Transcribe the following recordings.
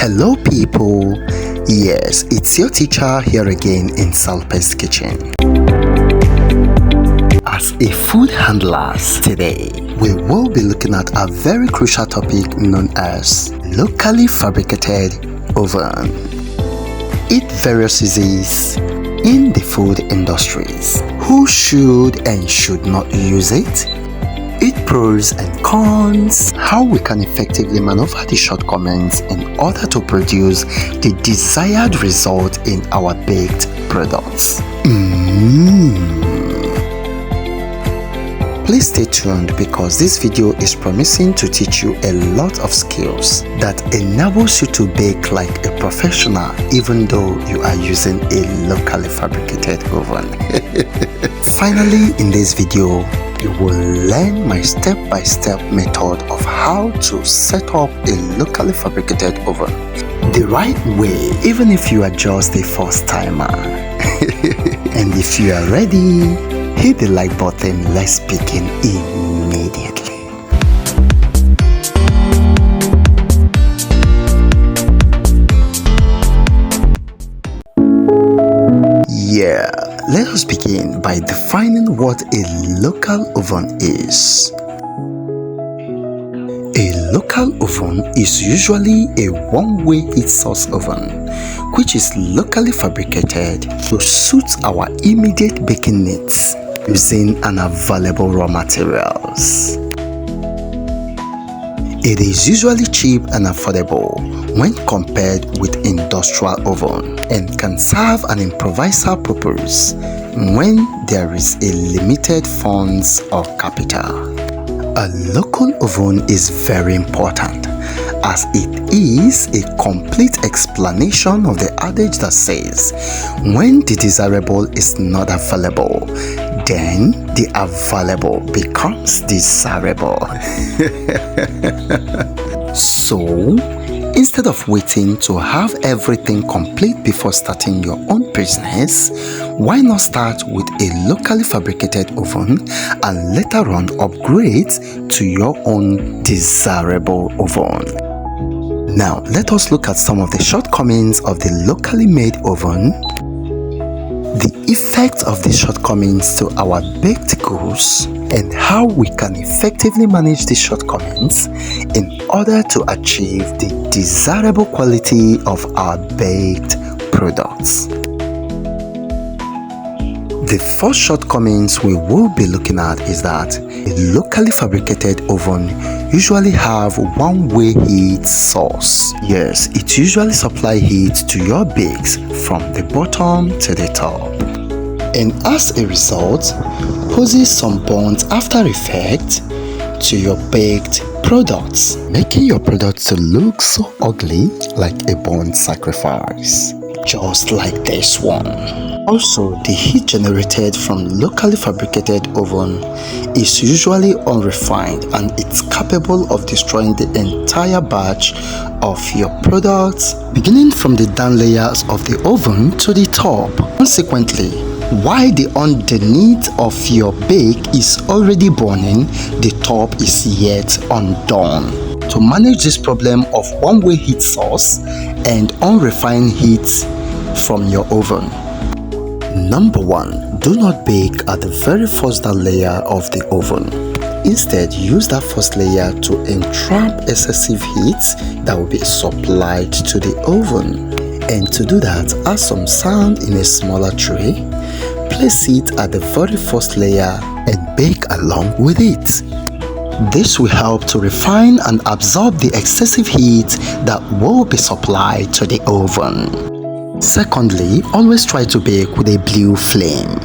Hello people, yes, it's your teacher here again in Salpe's kitchen. As a food handler today, we will be looking at a very crucial topic known as locally fabricated oven. It various uses in the food industries. Who should and should not use it? Its pros and cons, how we can effectively maneuver the shortcomings in order to produce the desired result in our baked products. Please stay tuned because this video is promising to teach you a lot of skills that enables you to bake like a professional even though you are using a locally fabricated oven. Finally, in this video, you will learn my step-by-step method of how to set up a locally fabricated oven the right way, even if you are just a first timer. And if you are ready, hit the like button. Let's begin immediately. Yeah, let us begin by defining what a local oven is. A local oven is usually a one-way heat source oven, which is locally fabricated to suit our immediate baking needs using unavailable raw materials. It is usually cheap and affordable when compared with industrial oven and can serve an improviser purpose when there is a limited funds or capital. A local oven is very important as it is a complete explanation of the adage that says when the desirable is not available, then the available becomes desirable. So, instead of waiting to have everything complete before starting your own business, why not start with a locally fabricated oven and later on upgrade to your own desirable oven? Now, let us look at some of the shortcomings of the locally made oven, the effect of the shortcomings to our baked goods, and how we can effectively manage the shortcomings in order to achieve the desirable quality of our baked products. The first shortcomings we will be looking at is that a locally fabricated oven usually have one-way heat source. Yes, it usually supplies heat to your bakes from the bottom to the top, and as a result, poses some burnt after effect to your baked products, making your products to look so ugly like a burnt sacrifice, just like this one. Also, the heat generated from locally fabricated oven is usually unrefined and it's capable of destroying the entire batch of your products, beginning from the down layers of the oven to the top. Consequently, while the underneath of your bake is already burning, the top is yet undone. To manage this problem of one-way heat source and unrefined heat from your oven, number 1, do not bake at the very first layer of the oven. Instead, use that first layer to entrap excessive heat that will be supplied to the oven. And to do that, add some sand in a smaller tray, place it at the very first layer and bake along with it. This will help to refine and absorb the excessive heat that will be supplied to the oven. Secondly, always try to bake with a blue flame.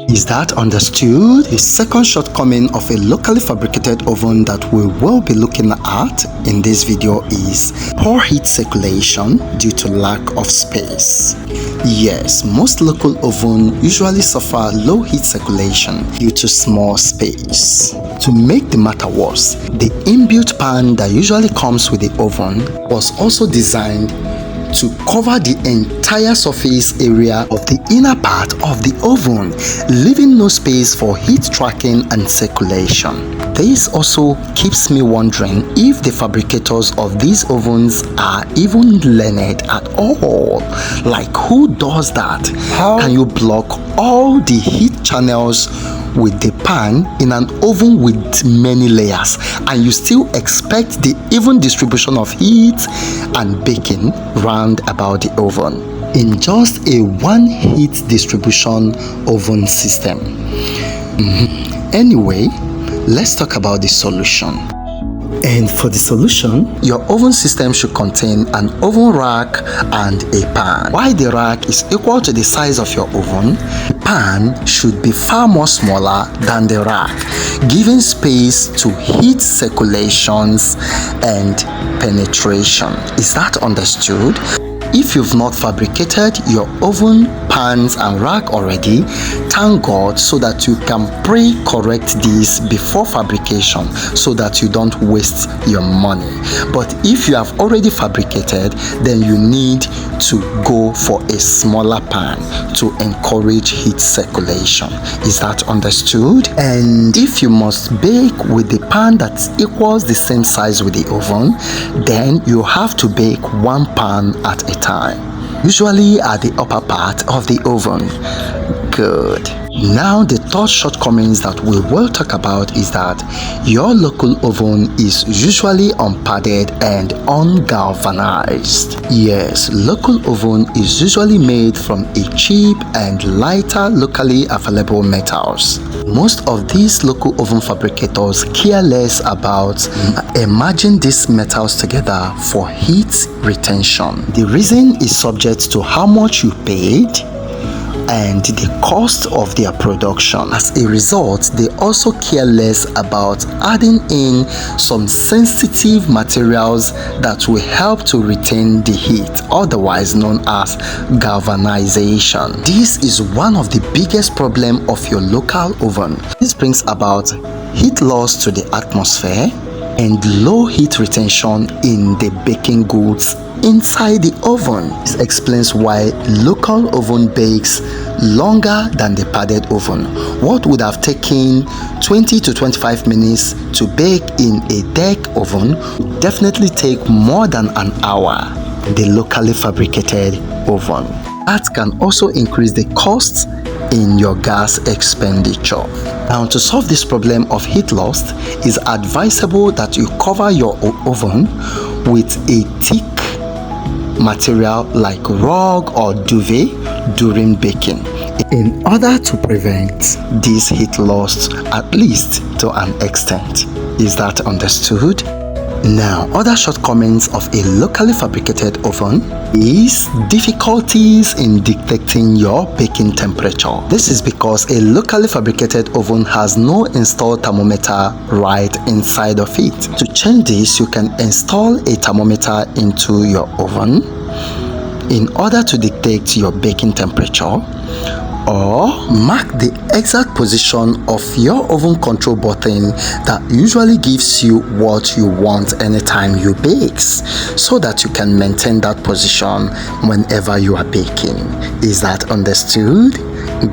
Is that understood? The second shortcoming of a locally fabricated oven that we will be looking at in this video is poor heat circulation due to lack of space. Yes, most local ovens usually suffer low heat circulation due to small space. To make the matter worse, the inbuilt pan that usually comes with the oven was also designed to cover the entire surface area of the inner part of the oven, leaving no space for heat tracking and circulation. This also keeps me wondering if the fabricators of these ovens are even learned at all. Like, who does that? How can you block all the heat channels with the pan in an oven with many layers, and you still expect the even distribution of heat and baking round about the oven in just a one heat distribution oven system? Anyway, let's talk about the solution. And for the solution, your oven system should contain an oven rack and a pan. While the rack is equal to the size of your oven, the pan should be far more smaller than the rack, giving space to heat circulations and penetration. Is that understood? If you've not fabricated your oven, pans and rack already, thank God, so that you can pre-correct this before fabrication so that you don't waste your money. But if you have already fabricated, then you need to go for a smaller pan to encourage heat circulation. Is that understood? And if you must bake with the pan that equals the same size with the oven, then you have to bake one pan at a time, usually at the upper part of the oven. Good. Now the third shortcomings that we will talk about is that your local oven is usually unpadded and ungalvanized. Yes, local oven is usually made from a cheap and lighter locally available metals. Most of these local oven fabricators care less about merging these metals together for heat retention. The reason is subject to how much you paid and the cost of their production. As a result, they also care less about adding in some sensitive materials that will help to retain the heat, otherwise known as galvanization. This is one of the biggest problems of your local oven. This brings about heat loss to the atmosphere and low heat retention in the baking goods inside the oven. This explains why local oven bakes longer than the padded oven. What would have taken 20 to 25 minutes to bake in a deck oven would definitely take more than an hour in the locally fabricated oven. That can also increase the cost in your gas expenditure. Now, to solve this problem of heat loss, it's advisable that you cover your oven with a thick material like rug or duvet during baking in order to prevent this heat loss, at least to an extent. Is that understood? Now, other shortcomings of a locally fabricated oven is difficulties in detecting your baking temperature. This is because a locally fabricated oven has no installed thermometer right inside of it. To change this, you can install a thermometer into your oven in order to detect your baking temperature, or mark the exact position of your oven control button that usually gives you what you want anytime you bake, so that you can maintain that position whenever you are baking. Is that understood?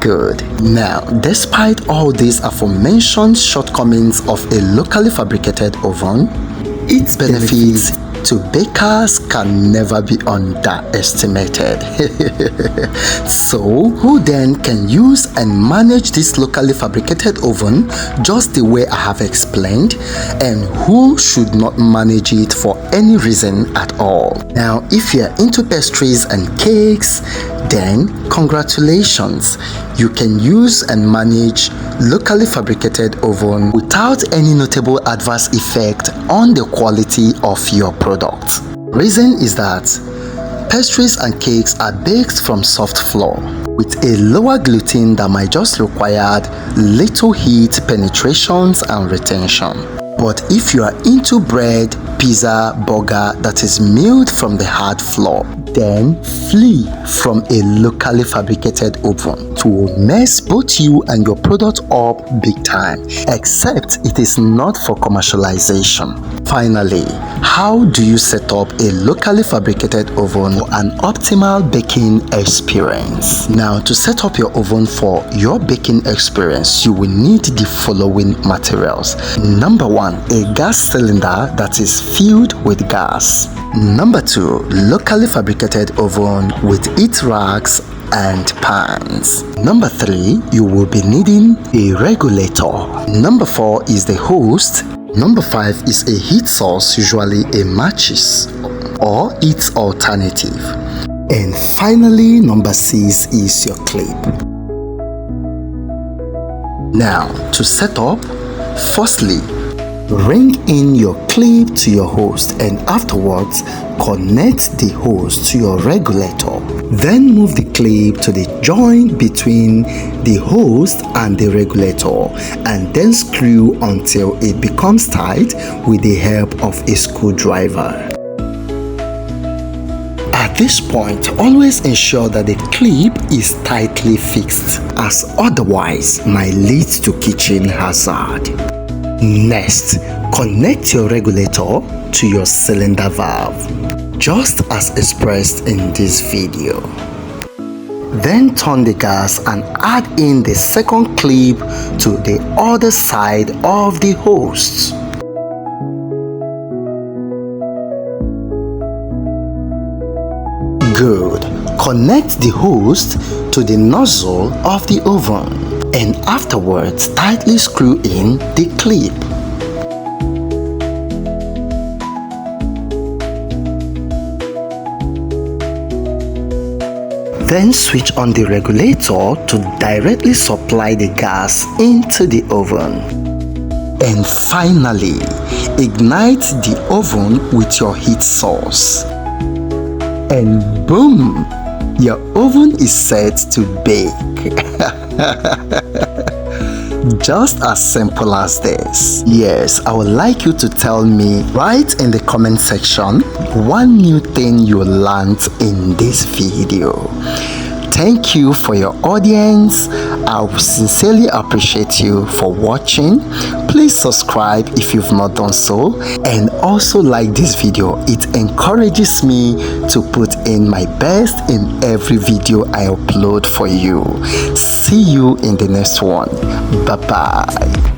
Good. Now, despite all these aforementioned shortcomings of a locally fabricated oven, its benefits to bakers can never be underestimated. So, who then can use and manage this locally fabricated oven just the way I have explained, and who should not manage it for any reason at all? Now, if you are into pastries and cakes, then congratulations, you can use and manage locally fabricated oven without any notable adverse effect on the quality of your product. Reason is that pastries and cakes are baked from soft flour with a lower gluten that might just require little heat penetrations and retention. But if you are into bread, pizza, burger that is milled from the hard flour, then flee from a locally fabricated oven. it will mess both you and your product up big time, except it is not for commercialization. Finally, how do you set up a locally fabricated oven for an optimal baking experience? Now, to set up your oven for your baking experience, you will need the following materials. Number 1, a gas cylinder that is filled with gas. Number 2, locally fabricated oven with heat racks and pans. Number 3, you will be needing a regulator. Number 4 is the host. Number 5 is a heat source, usually a matches or its alternative. And finally, number 6 is your clip. Now, to set up, firstly, ring in your clip to your host and afterwards connect the host to your regulator. Then move the clip to the joint between the host and the regulator and then screw until it becomes tight with the help of a screwdriver. At this point, always ensure that the clip is tightly fixed, as otherwise might lead to kitchen hazard. Next, connect your regulator to your cylinder valve, just as expressed in this video. Then turn the gas and add in the second clip to the other side of the host. Good. Connect the host to the nozzle of the oven and afterwards tightly screw in the clip. Then switch on the regulator to directly supply the gas into the oven. And finally, ignite the oven with your heat source. And boom! Your oven is set to bake. Just as simple as this. Yes, I would like you to tell me right in the comment section one new thing you learned in this video. Thank you for your audience. I sincerely appreciate you for watching. Please subscribe if you've not done so, and also like this video. It encourages me to put in my best in every video I upload for you. See you in the next one. Bye bye.